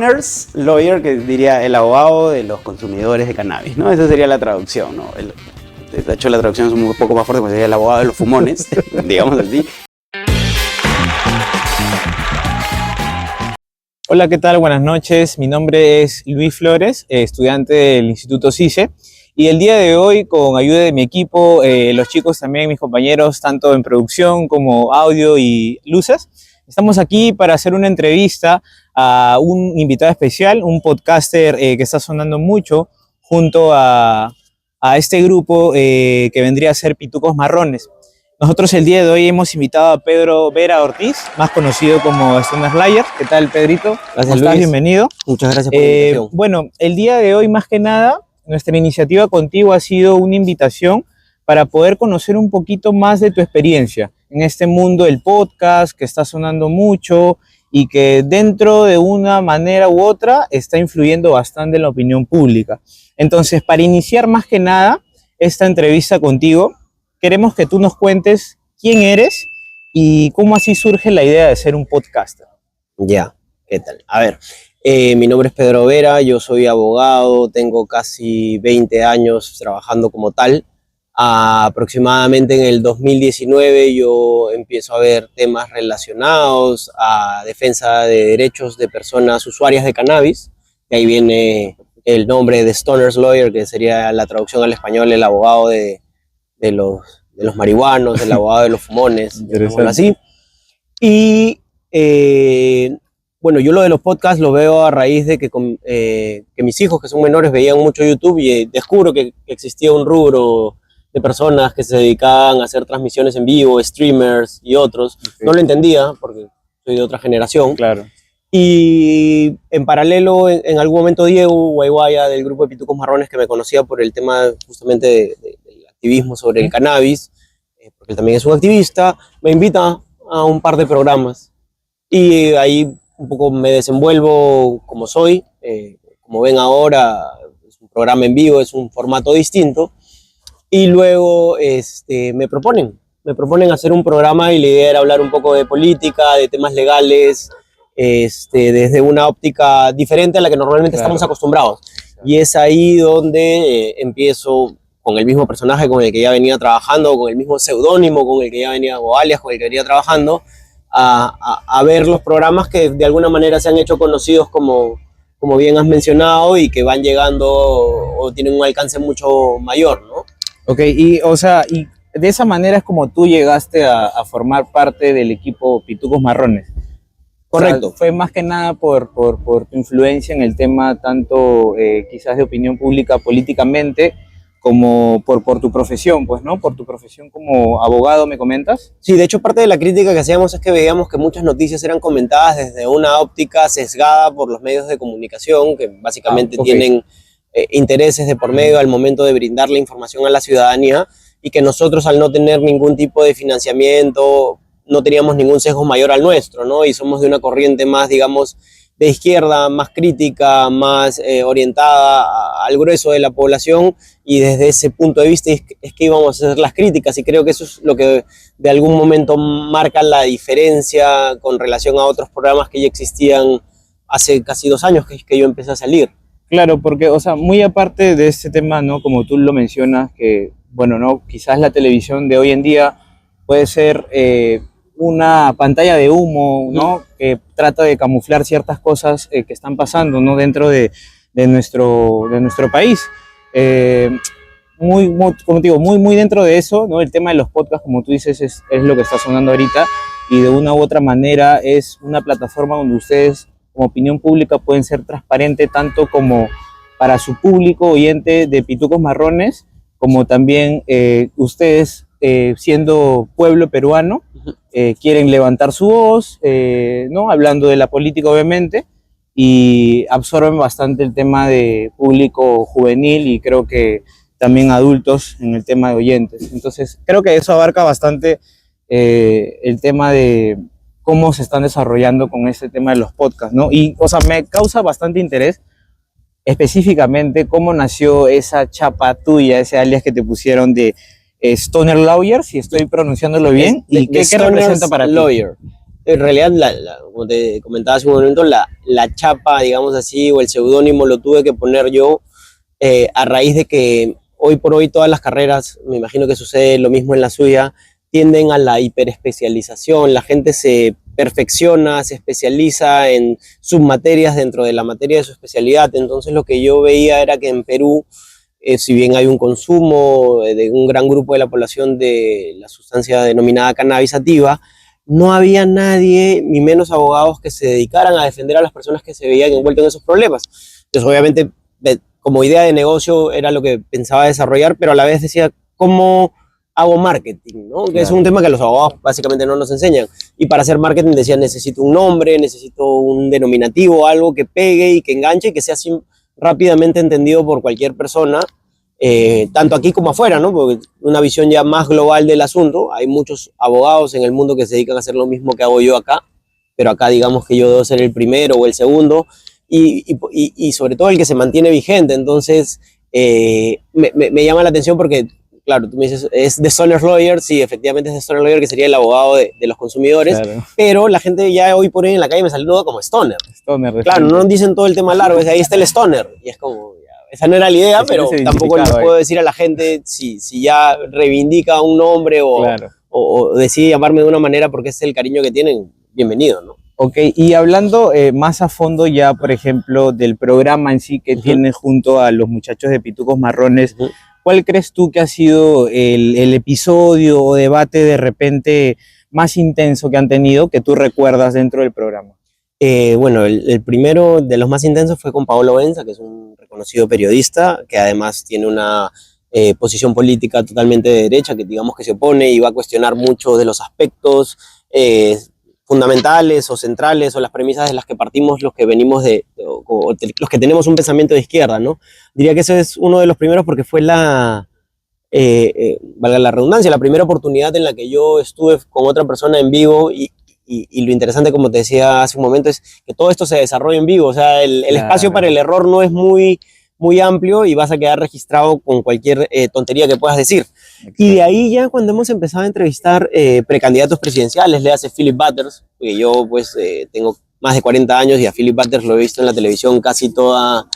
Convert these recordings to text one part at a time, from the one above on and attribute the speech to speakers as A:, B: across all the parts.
A: Stoner's Lawyer, que diría el abogado de los consumidores de cannabis, ¿no? Esa sería la traducción, ¿no? De hecho, la traducción es un poco más fuerte, porque sería el abogado de los fumones, digamos así.
B: Hola, ¿qué tal? Buenas noches. Mi nombre es Luis Flores, estudiante del Instituto CICE. Y el día de hoy, con ayuda de mi equipo, los chicos también, mis compañeros, tanto en producción como audio y luces, estamos aquí para hacer una entrevista a un invitado especial, un podcaster que está sonando mucho junto a este grupo que vendría a ser Pitucos Marrones. Nosotros el día de hoy hemos invitado a Pedro Vera Ortiz, más conocido como Stoner's Lawyer. ¿Qué tal, Pedrito?
C: Gracias,
B: ¿Cómo estás?
C: Luis.
B: Bienvenido.
C: Muchas gracias por la invitación.
B: Bueno, el día de hoy, más que nada, nuestra iniciativa contigo ha sido una invitación para poder conocer un poquito más de tu experiencia en este mundo del podcast que está sonando mucho y que dentro de una manera u otra está influyendo bastante en la opinión pública. Entonces, para iniciar más que nada esta entrevista contigo, queremos que tú nos cuentes quién eres y cómo así surge la idea de ser un podcaster.
C: Ya, ¿qué tal? A ver, mi nombre es Pedro Vera, yo soy abogado, tengo casi 20 años trabajando como tal. Aproximadamente en el 2019 yo empiezo a ver temas relacionados a defensa de derechos de personas usuarias de cannabis. De ahí viene el nombre de Stoner's Lawyer, que sería la traducción al español, el abogado de los marihuanos, el abogado de los fumones, digámoslo así. Y bueno, yo lo de los podcasts lo veo a raíz de que mis hijos, que son menores, veían mucho YouTube y descubro que existía un rubro de personas que se dedicaban a hacer transmisiones en vivo, streamers y otros. Okay. No lo entendía porque soy de otra generación.
B: Claro.
C: Y en paralelo, en algún momento Diego Guayguaya del grupo de Pitucos Marrones, que me conocía por el tema justamente del activismo sobre el cannabis, porque él también es un activista, me invita a un par de programas. Y ahí un poco me desenvuelvo como soy. Como ven ahora, es un programa en vivo, es un formato distinto. Y luego me proponen hacer un programa y la idea era hablar un poco de política, de temas legales, desde una óptica diferente a la que normalmente estamos acostumbrados. Y es ahí donde empiezo con el mismo personaje con el que ya venía trabajando, con el mismo seudónimo con el que ya venía, o alias con el que venía trabajando, a ver los programas que de alguna manera se han hecho conocidos como bien has mencionado y que van llegando o tienen un alcance mucho mayor, ¿no?
B: Ok, y de esa manera es como tú llegaste a formar parte del equipo Pitucos Marrones.
C: Correcto.
B: O sea, fue más que nada por tu influencia en el tema tanto quizás de opinión pública políticamente como por tu profesión, pues, ¿no? Por tu profesión como abogado, ¿me comentas?
C: Sí, de hecho parte de la crítica que hacíamos es que veíamos que muchas noticias eran comentadas desde una óptica sesgada por los medios de comunicación, que básicamente tienen intereses de por medio al momento de brindar la información a la ciudadanía, y que nosotros, al no tener ningún tipo de financiamiento, no teníamos ningún sesgo mayor al nuestro, ¿no? Y somos de una corriente más, digamos, de izquierda, más crítica, más orientada al grueso de la población, y desde ese punto de vista es que íbamos a hacer las críticas, y creo que eso es lo que de algún momento marca la diferencia con relación a otros programas que ya existían hace casi 2 años que yo empecé a salir.
B: Claro, porque, o sea, muy aparte de este tema, ¿no? Como tú lo mencionas, que, bueno, ¿no? Quizás la televisión de hoy en día puede ser una pantalla de humo, ¿no? Que trata de camuflar ciertas cosas que están pasando, ¿no? Dentro de nuestro país. Como te digo, muy dentro de eso, ¿no? El tema de los podcasts, como tú dices, es lo que está sonando ahorita, y de una u otra manera es una plataforma donde ustedes, como opinión pública, pueden ser transparentes tanto como para su público oyente de Pitucos Marrones, como también ustedes, siendo pueblo peruano, quieren levantar su voz, ¿no? Hablando de la política, obviamente, y absorben bastante el tema de público juvenil y creo que también adultos en el tema de oyentes. Entonces, creo que eso abarca bastante el tema de cómo se están desarrollando con este tema de los podcasts, ¿no? Y, o sea, me causa bastante interés específicamente cómo nació esa chapa tuya, ese alias que te pusieron de Stoner's Lawyer, si estoy pronunciándolo bien, y qué representa para ti.
C: Lawyer. en realidad, como te comentaba hace un momento, la chapa, digamos así, o el seudónimo lo tuve que poner yo a raíz de que hoy por hoy todas las carreras, me imagino que sucede lo mismo en la suya, tienden a la hiperespecialización, la gente se perfecciona, se especializa en submaterias dentro de la materia de su especialidad. Entonces lo que yo veía era que en Perú, si bien hay un consumo de un gran grupo de la población de la sustancia denominada cannabis sativa, no había nadie, ni menos abogados, que se dedicaran a defender a las personas que se veían envueltas en esos problemas. Entonces, obviamente, como idea de negocio era lo que pensaba desarrollar, pero a la vez decía, ¿cómo hago marketing? ¿No? Que es un tema que los abogados básicamente no nos enseñan. Y para hacer marketing decía, necesito un nombre, necesito un denominativo, algo que pegue y que enganche y que sea así rápidamente entendido por cualquier persona, tanto aquí como afuera, ¿no? Porque una visión ya más global del asunto. Hay muchos abogados en el mundo que se dedican a hacer lo mismo que hago yo acá, pero acá digamos que yo debo ser el primero o el segundo, y sobre todo el que se mantiene vigente. Entonces, me llama la atención porque, claro, tú me dices, es The Stoner Lawyer, sí, efectivamente es The Stoner Lawyer, que sería el abogado de los consumidores, claro. Pero la gente ya hoy por hoy en la calle me saluda como Stoner.
B: Stoner,
C: claro, no dicen todo el tema largo, es ahí está el Stoner, y es como, ya, esa no era la idea, pero tampoco le puedo decir a la gente si ya reivindica un nombre o decide llamarme de una manera porque es el cariño que tienen, bienvenido, ¿no?
B: Ok, y hablando más a fondo ya, por ejemplo, del programa en sí que tienes junto a los muchachos de Pitucos Marrones, ¿cuál crees tú que ha sido el episodio o debate de repente más intenso que han tenido, que tú recuerdas dentro del programa?
C: Bueno, el primero de los más intensos fue con Paolo Benza, que es un reconocido periodista, que además tiene una posición política totalmente de derecha, que digamos que se opone y va a cuestionar muchos de los aspectos fundamentales o centrales o las premisas de las que partimos los que venimos los que tenemos un pensamiento de izquierda, ¿no? Diría que ese es uno de los primeros porque fue valga la redundancia, la primera oportunidad en la que yo estuve con otra persona en vivo y lo interesante, como te decía hace un momento, es que todo esto se desarrolla en vivo, o sea, el espacio para el error no es muy amplio y vas a quedar registrado con cualquier tontería que puedas decir. Exacto. Y de ahí ya cuando hemos empezado a entrevistar precandidatos presidenciales, le hace Philip Butters, porque yo pues tengo más de 40 años y a Philip Butters lo he visto en la televisión casi toda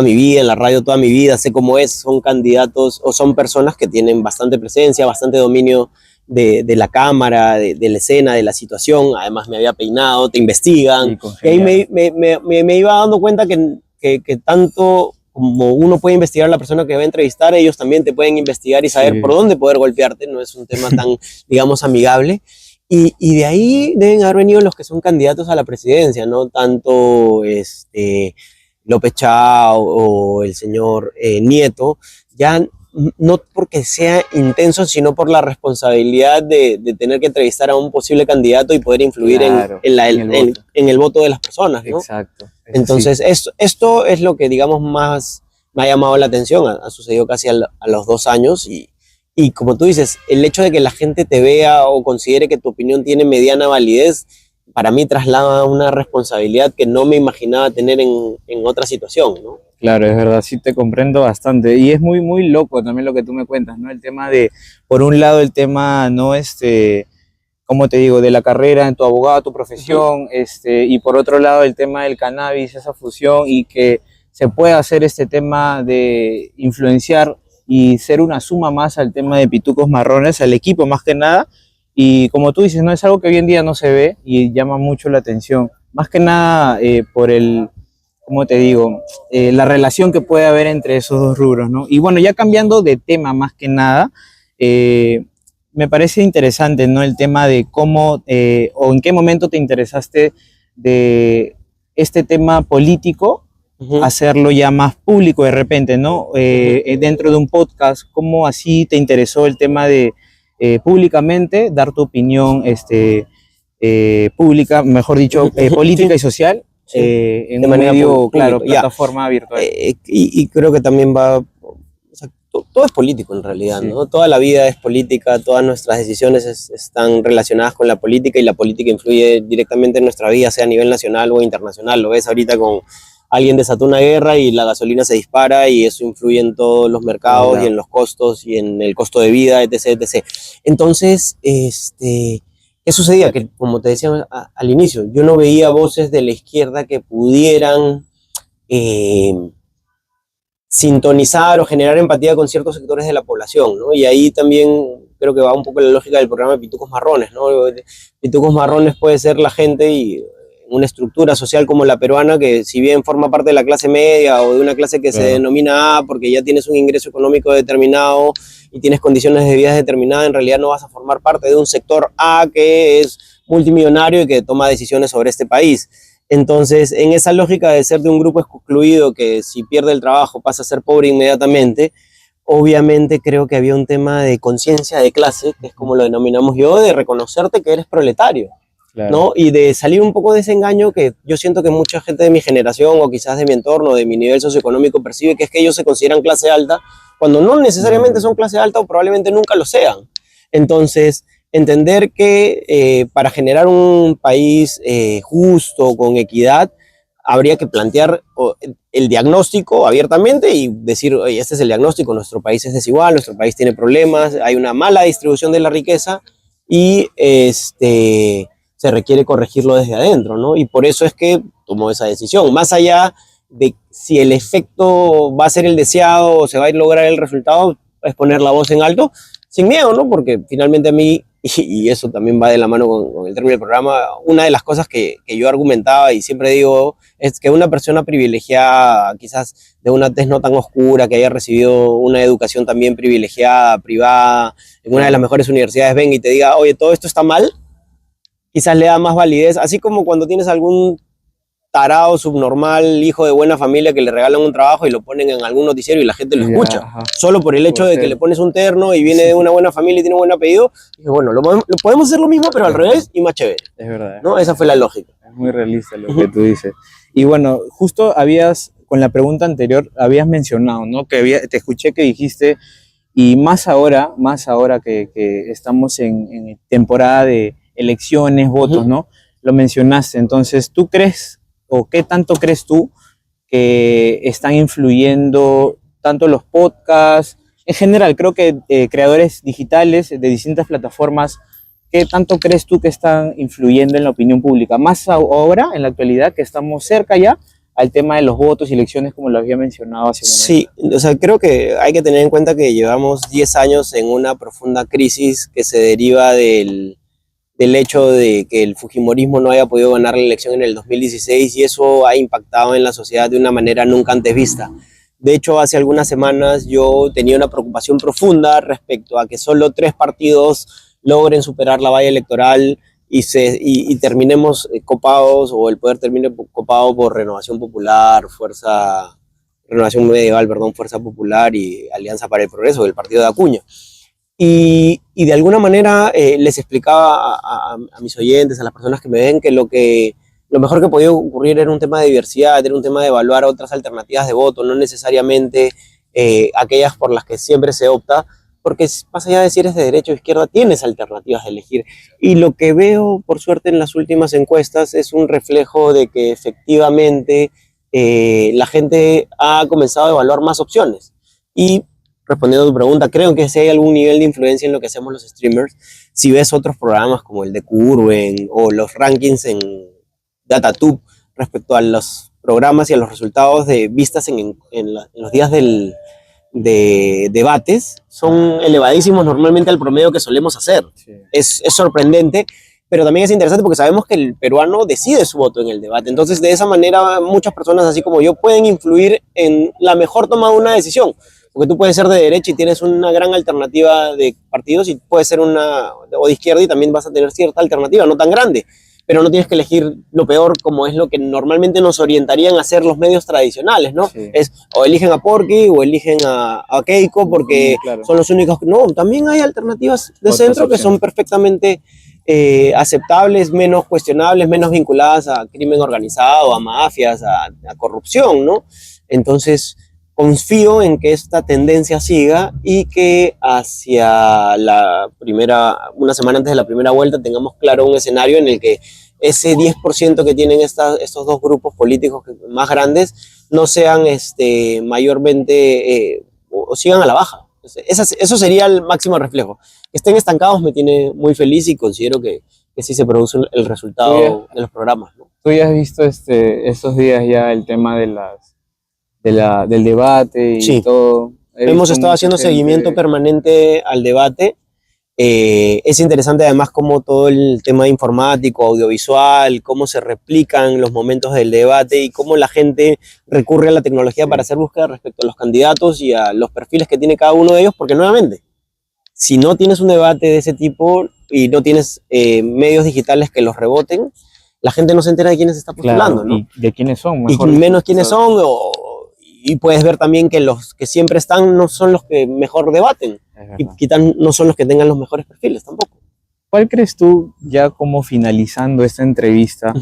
C: mi vida, en la radio toda mi vida, sé cómo es, son candidatos o son personas que tienen bastante presencia, bastante dominio de la cámara, de la escena, de la situación. Además me había peinado, te investigan, y ahí me iba dando cuenta que tanto como uno puede investigar a la persona que va a entrevistar, ellos también te pueden investigar y saber por dónde poder golpearte. No es un tema tan, digamos, amigable. Y de ahí deben haber venido los que son candidatos a la presidencia, no tanto López Chao o el señor Nieto, ya no porque sea intenso, sino por la responsabilidad de tener que entrevistar a un posible candidato y poder influir en el voto de las personas, ¿no?
B: Exacto.
C: Entonces, esto es lo que, digamos, más me ha llamado la atención. Ha sucedido casi a los 2 años y como tú dices, el hecho de que la gente te vea o considere que tu opinión tiene mediana validez, para mí traslada una responsabilidad que no me imaginaba tener en otra situación, ¿no?
B: Claro, es verdad, sí te comprendo bastante. Y es muy, muy loco también lo que tú me cuentas, ¿no? El tema de, por un lado, el tema, ¿no? Como te digo, de la carrera en tu abogado, tu profesión, y por otro lado, el tema del cannabis, esa fusión, y que se pueda hacer este tema de influenciar y ser una suma más al tema de Pitucos Marrones, al equipo más que nada. Y como tú dices, no es algo que hoy en día no se ve y llama mucho la atención. Más que nada por ¿cómo te digo? La relación que puede haber entre esos dos rubros, ¿no? Y bueno, ya cambiando de tema más que nada, me parece interesante, ¿no? El tema de cómo o en qué momento te interesaste de este tema político, hacerlo ya más público de repente, ¿no? Dentro de un podcast, ¿cómo así te interesó el tema de públicamente dar tu opinión pública, mejor dicho, política y social? En un medio, claro, plataforma virtual.
C: Y creo que también o sea, todo es político en realidad, ¿no? Toda la vida es política, todas nuestras decisiones están relacionadas con la política y la política influye directamente en nuestra vida, sea a nivel nacional o internacional. Lo ves ahorita con alguien desató una guerra y la gasolina se dispara y eso influye en todos los mercados y en los costos y en el costo de vida, etc. Entonces, ¿qué sucedía? Que, como te decía al inicio, yo no veía voces de la izquierda que pudieran sintonizar o generar empatía con ciertos sectores de la población, ¿no? Y ahí también creo que va un poco la lógica del programa de Pitucos Marrones, ¿no? Pitucos Marrones puede ser la gente y una estructura social como la peruana que, si bien forma parte de la clase media o de una clase que se denomina A porque ya tienes un ingreso económico determinado y tienes condiciones de vida determinadas, en realidad no vas a formar parte de un sector A que es multimillonario y que toma decisiones sobre este país. Entonces, en esa lógica de ser de un grupo excluido que, si pierde el trabajo, pasa a ser pobre inmediatamente, obviamente creo que había un tema de conciencia de clase, que es como lo denominamos yo, de reconocerte que eres proletario, ¿no? Y de salir un poco de ese engaño que yo siento que mucha gente de mi generación o quizás de mi entorno, de mi nivel socioeconómico, percibe, que es que ellos se consideran clase alta, cuando no necesariamente son clase alta o probablemente nunca lo sean. Entonces, entender que para generar un país justo, con equidad, habría que plantear el diagnóstico abiertamente y decir, oye, este es el diagnóstico, nuestro país es desigual, nuestro país tiene problemas, hay una mala distribución de la riqueza y se requiere corregirlo desde adentro, ¿no? Y por eso es que tomó esa decisión, más allá de si el efecto va a ser el deseado o se va a lograr el resultado, es poner la voz en alto, sin miedo, ¿no? Porque finalmente a mí, y eso también va de la mano con el término del programa, una de las cosas que yo argumentaba y siempre digo es que una persona privilegiada, quizás de una tez no tan oscura, que haya recibido una educación también privilegiada, privada, en una de las mejores universidades, venga y te diga, oye, todo esto está mal, quizás le da más validez, así como cuando tienes algún tarado subnormal, hijo de buena familia, que le regalan un trabajo y lo ponen en algún noticiero y la gente lo escucha, solo por el hecho de que le pones un terno y viene de una buena familia y tiene un buen apellido. Y bueno, lo podemos hacer lo mismo, pero al revés y más chévere.
B: Es verdad.
C: ¿No? Esa fue la lógica.
B: Es muy realista lo que tú dices. Y bueno, justo con la pregunta anterior, habías mencionado, ¿no? Te escuché que dijiste, y más ahora que estamos en temporada de elecciones, votos, ¿no? Lo mencionaste. Entonces, ¿tú crees o qué tanto crees tú que están influyendo tanto los podcasts, en general, creo que creadores digitales de distintas plataformas, qué tanto crees tú que están influyendo en la opinión pública? Más ahora, en la actualidad, que estamos cerca ya al tema de los votos y elecciones, como lo había mencionado hace un momento.
C: Sí, o sea, creo que hay que tener en cuenta que llevamos 10 años en una profunda crisis que se deriva del hecho de que el fujimorismo no haya podido ganar la elección en el 2016 y eso ha impactado en la sociedad de una manera nunca antes vista. De hecho, hace algunas semanas yo tenía una preocupación profunda respecto a que solo 3 partidos logren superar la valla electoral y terminemos copados, o el poder termine copado por Renovación Medieval, Fuerza Popular y Alianza para el Progreso, del partido de Acuña. Y de alguna manera les explicaba a mis oyentes, a las personas que me ven, que lo mejor que podía ocurrir era un tema de diversidad, era un tema de evaluar otras alternativas de voto, no necesariamente aquellas por las que siempre se opta, porque más allá de si eres de derecha o izquierda, tienes alternativas de elegir. Y lo que veo, por suerte, en las últimas encuestas es un reflejo de que efectivamente la gente ha comenzado a evaluar más opciones. Y respondiendo a tu pregunta, creo que si hay algún nivel de influencia en lo que hacemos los streamers, si ves otros programas como el de Curwen o los rankings en DataTube respecto a los programas y a los resultados de vistas en los días de debates, son elevadísimos normalmente al promedio que solemos hacer. Sí. Es sorprendente, pero también es interesante porque sabemos que el peruano decide su voto en el debate. Entonces, de esa manera, muchas personas, así como yo, pueden influir en la mejor toma de una decisión. Porque tú puedes ser de derecha y tienes una gran alternativa de partidos, y puedes ser o de izquierda y también vas a tener cierta alternativa, no tan grande, pero no tienes que elegir lo peor, como es lo que normalmente nos orientarían a hacer los medios tradicionales, ¿no? Sí. Es o eligen a Porky o eligen a Keiko porque son los únicos. No, también hay alternativas de centro que son perfectamente aceptables, menos cuestionables, menos vinculadas a crimen organizado, a mafias, a corrupción, ¿no? Entonces, confío en que esta tendencia siga y que hacia una semana antes de la primera vuelta, tengamos claro un escenario en el que ese 10% que tienen estos dos grupos políticos más grandes no sean mayormente o sigan a la baja. Eso sería el máximo reflejo. Que estén estancados me tiene muy feliz y considero que que sí se produce el resultado de los programas, ¿no?
B: Tú ya has visto estos días ya el tema del debate y
C: Sí.
B: todo.
C: Hemos estado haciendo seguimiento permanente al debate. Es interesante además cómo todo el tema informático, audiovisual, cómo se replican los momentos del debate y cómo la gente recurre a la tecnología para hacer búsqueda respecto a los candidatos y a los perfiles que tiene cada uno de ellos, porque nuevamente, si no tienes un debate de ese tipo y no tienes medios digitales que los reboten, la gente no se entera de quiénes está postulando,
B: claro,
C: ¿no?
B: y de quiénes son,
C: Y
B: mejor
C: menos
B: dicho.
C: quiénes son, y puedes ver también que los que siempre están no son los que mejor debaten.
B: Es
C: Y
B: verdad.
C: quizás no son los que tengan los mejores perfiles tampoco.
B: ¿Cuál crees tú, ya como finalizando esta entrevista,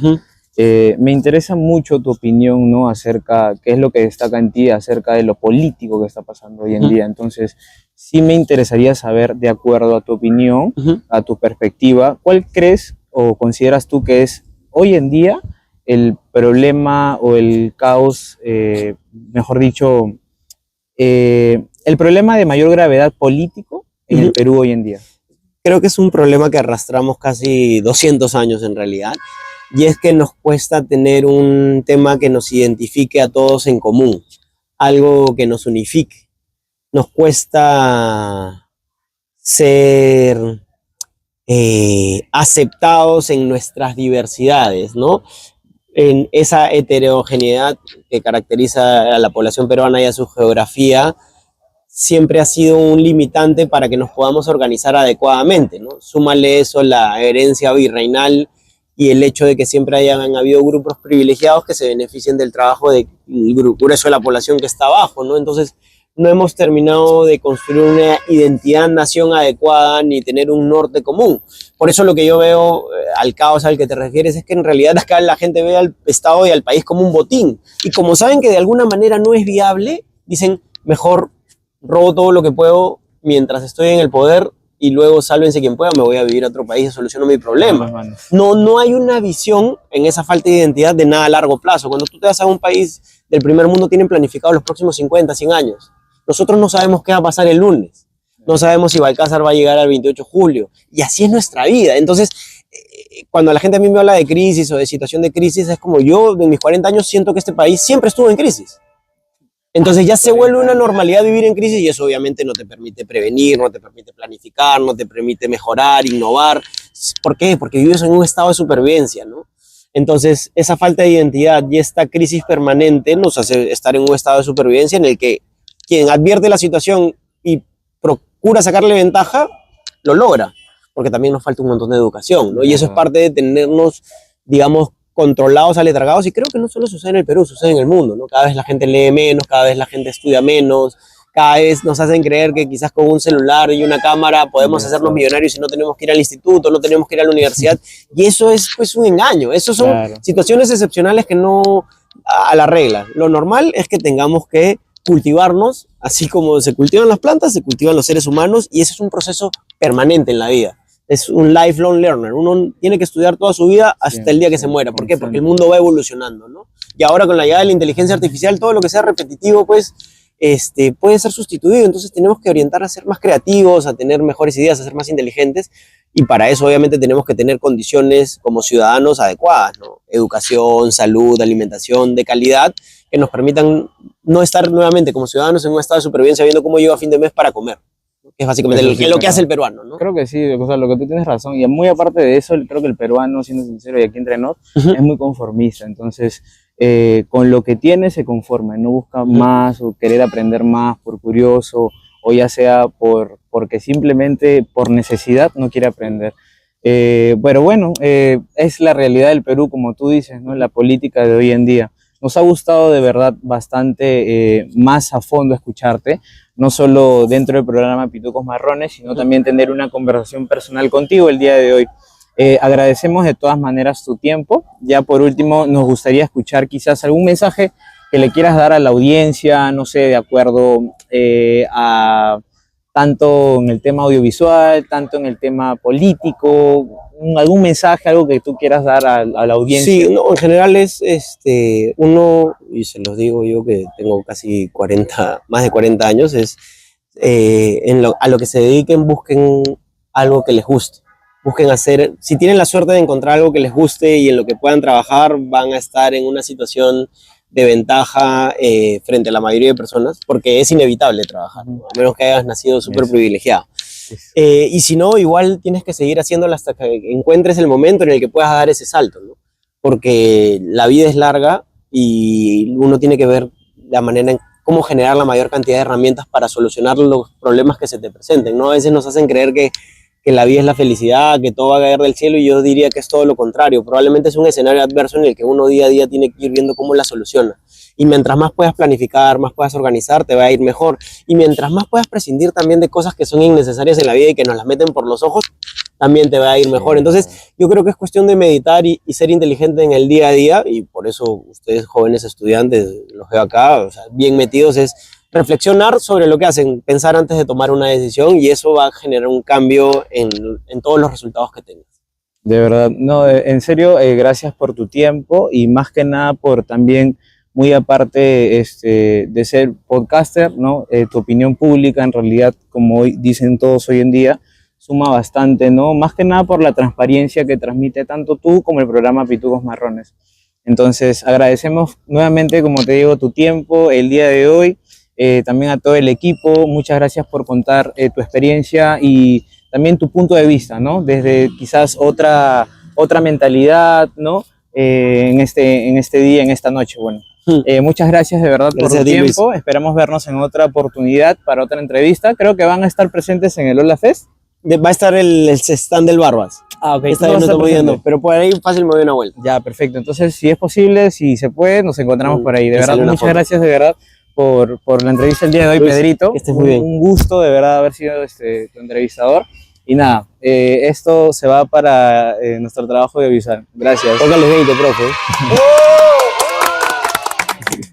B: me interesa mucho tu opinión, ¿no? Acerca, qué es lo que destaca en ti acerca de lo político que está pasando hoy en día? Entonces, sí me interesaría saber, de acuerdo a tu opinión, a tu perspectiva, ¿cuál crees o consideras tú que es hoy en día el problema o el caos, mejor dicho, el problema de mayor gravedad político en el Perú hoy en día?
C: Creo que es un problema que arrastramos casi 200 años en realidad, y es que nos cuesta tener un tema que nos identifique a todos en común, algo que nos unifique. Nos cuesta ser aceptados en nuestras diversidades, ¿no? En esa heterogeneidad que caracteriza a la población peruana y a su geografía, siempre ha sido un limitante para que nos podamos organizar adecuadamente, ¿no? Súmale eso la herencia virreinal y el hecho de que siempre hayan habido grupos privilegiados que se beneficien del trabajo del grueso de la población que está abajo, ¿no? Entonces, no hemos terminado de construir una identidad nación adecuada ni tener un norte común. Por eso lo que yo veo al caos al que te refieres es que en realidad acá la gente ve al Estado y al país como un botín. Y como saben que de alguna manera no es viable, dicen, mejor robo todo lo que puedo mientras estoy en el poder y luego sálvense quien pueda, me voy a vivir a otro país y soluciono mi problema. No hay una visión en esa falta de identidad de nada a largo plazo. Cuando tú te vas a un país del primer mundo, tienen planificado los próximos 50, 100 años. Nosotros no sabemos qué va a pasar el lunes. No sabemos si Balcázar va a llegar al 28 de julio. Y así es nuestra vida. Entonces, cuando la gente a mí me habla de crisis o de situación de crisis, es como yo, en mis 40 años, siento que este país siempre estuvo en crisis. Entonces ya se vuelve una normalidad vivir en crisis y eso obviamente no te permite prevenir, no te permite planificar, no te permite mejorar, innovar. ¿Por qué? Porque vives en un estado de supervivencia, ¿no? Entonces esa falta de identidad y esta crisis permanente nos hace estar en un estado de supervivencia en el que quien advierte la situación y procura sacarle ventaja, lo logra, porque también nos falta un montón de educación, ¿no? Y eso es parte de tenernos, digamos, controlados, aletargados, y creo que no solo sucede en el Perú, sucede en el mundo, ¿no? Cada vez la gente lee menos, cada vez la gente estudia menos, cada vez nos hacen creer que quizás con un celular y una cámara podemos hacernos millonarios y no tenemos que ir al instituto, no tenemos que ir a la universidad, y eso es pues un engaño, eso son situaciones excepcionales que no a la regla. Lo normal es que tengamos que cultivarnos, así como se cultivan las plantas, se cultivan los seres humanos, y ese es un proceso permanente en la vida. Es un lifelong learner. Uno tiene que estudiar toda su vida hasta el día que se muera. ¿Por qué? Porque el mundo va evolucionando, ¿no? Y ahora con la llegada de la inteligencia artificial, todo lo que sea repetitivo, pues, puede ser sustituido. Entonces tenemos que orientar a ser más creativos, a tener mejores ideas, a ser más inteligentes. Y para eso, obviamente, tenemos que tener condiciones como ciudadanos adecuadas, ¿no? Educación, salud, alimentación de calidad, que nos permitan no estar nuevamente como ciudadanos en un estado de supervivencia viendo cómo llego a fin de mes para comer. Que es básicamente lo que hace el peruano, ¿no?
B: Creo que sí, o sea, lo que tú tienes razón. Y muy aparte de eso, creo que el peruano, siendo sincero y aquí entre nos, es muy conformista. Entonces, con lo que tiene se conforma, no busca más o querer aprender más por curioso, o ya sea porque simplemente por necesidad no quiere aprender. Pero bueno, es la realidad del Perú, como tú dices, ¿no? La política de hoy en día. Nos ha gustado de verdad bastante más a fondo escucharte, no solo dentro del programa Pitucos Marrones, sino también tener una conversación personal contigo el día de hoy. Agradecemos de todas maneras tu tiempo. Ya por último, nos gustaría escuchar quizás algún mensaje que le quieras dar a la audiencia, no sé, de acuerdo a tanto en el tema audiovisual, tanto en el tema político, algún mensaje, algo que tú quieras dar a la audiencia.
C: Sí, no, en general es uno, y se los digo yo que tengo casi 40, más de 40 años, es a lo que se dediquen, busquen algo que les guste. busquen hacer, si tienen la suerte de encontrar algo que les guste y en lo que puedan trabajar, van a estar en una situación de ventaja frente a la mayoría de personas, porque es inevitable trabajar, ¿no? A menos que hayas nacido súper privilegiado. Y si no, igual tienes que seguir haciéndolo hasta que encuentres el momento en el que puedas dar ese salto, ¿no? Porque la vida es larga y uno tiene que ver la manera en cómo generar la mayor cantidad de herramientas para solucionar los problemas que se te presenten, ¿no? A veces nos hacen creer que la vida es la felicidad, que todo va a caer del cielo, y yo diría que es todo lo contrario. Probablemente es un escenario adverso en el que uno día a día tiene que ir viendo cómo la soluciona. Y mientras más puedas planificar, más puedas organizar, te va a ir mejor. Y mientras más puedas prescindir también de cosas que son innecesarias en la vida y que nos las meten por los ojos, también te va a ir mejor. Entonces, yo creo que es cuestión de meditar y ser inteligente en el día a día, y por eso ustedes, jóvenes estudiantes, los veo acá, o sea, bien metidos, es reflexionar sobre lo que hacen, pensar antes de tomar una decisión, y eso va a generar un cambio en todos los resultados que tengas.
B: De verdad, no, en serio, gracias por tu tiempo y más que nada por también, muy aparte de ser podcaster, ¿no? Tu opinión pública, en realidad, como hoy dicen todos hoy en día, suma bastante, ¿no? Más que nada por la transparencia que transmite tanto tú como el programa Pitugos Marrones. Entonces, agradecemos nuevamente, como te digo, tu tiempo el día de hoy. También a todo el equipo, muchas gracias por contar tu experiencia y también tu punto de vista, ¿no? Desde quizás otra mentalidad, ¿no? En este día, en esta noche, bueno. Muchas gracias de verdad por tu tiempo. Esperamos vernos en otra oportunidad para otra entrevista. Creo que van a estar presentes en el Hola Fest.
C: Va a estar el stand del Barbas.
B: Ah, ok.
C: Esta vez no estamos viendo, pero por ahí fácil me doy una vuelta.
B: Ya, perfecto. Entonces, si es posible, si se puede, nos encontramos por ahí. De verdad, muchas gracias de verdad por la entrevista el día de hoy, Luis, Pedrito.
C: Muy bien.
B: Un gusto de verdad haber sido tu entrevistador. Y nada, esto se va para nuestro trabajo audiovisual. Gracias.
C: Póngale 20, profe.